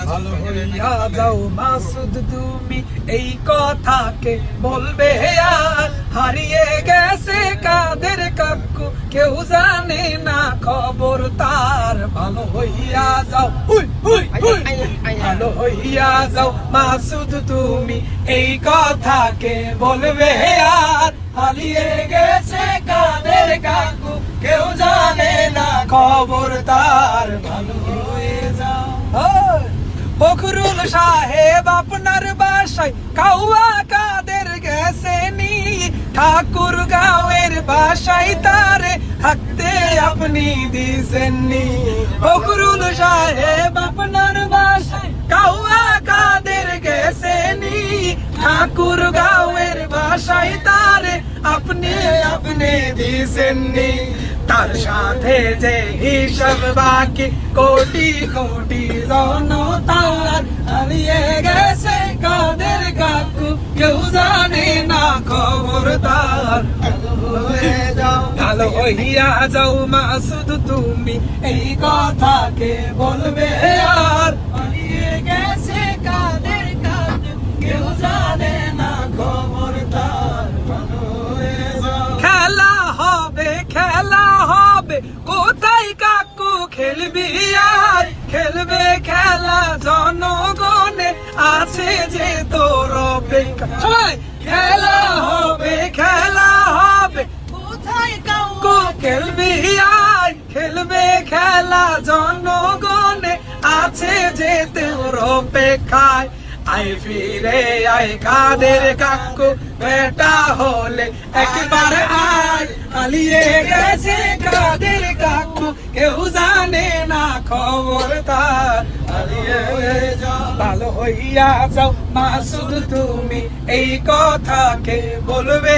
ভালো হইয়া যাও মাসুদ তুমি এই কথাকে বলবে আর হারিয়ে গেছে কাদের কাকু কেউ জানে না খবর তার ভালো হইয়া যাও ভালো হইয়া যাও মাসুদ তুমি এই কথাকে বলবে আর হারিয়ে গেছে কাদের কাকু কেউ জানে না খবর তার ভালো হয়ে যাও ফখরুল সাহেব আপনার বাসায় কাউয়া কাদের গেছেনি ঠাকুর গাঁয়ের বাসায় তারে থাকতে আপনি দিছেননি ফখরুল সাহেব আপনার বাসায় কাউয়া কাদের গেছেনি ঠাকুর গাঁয়ের বাসায় তারে আপনি দিছেননি তার সাথে যে হিসাব বাকি কোটি কোটি জনতার হারিয়ে গেছে কাদের কাকু কেউ জানে না খবর তার ভালো হইয়া যাও মাসুদ তুমি এই কথাকে বলবে আর হারিয়ে গেছে কাদের কাকু কেউ জানে না খবর তার খেলা হবে কোথায় কাকু খেলবি আর খেলবে খেলা জনগণে আছে যে তোর অপেক্ষা খেলা হবে কোথায় কাকু খেলবি আর খেলবে খেলা জনগণে আছে যে তোর অপেক্ষায় আয় ফিরে আয় কাদের কাকু বেটা হলে একবার আয় হারিয়ে গেছে কাদের কাকু কেউ জানে না খবর তার ভালো হইয়া যাও মাসুদ তুমি এই কথাকে বলবে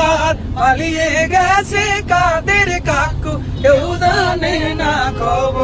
আর হারিয়ে গেছে কাদের কাকু কেউ জানে না খবর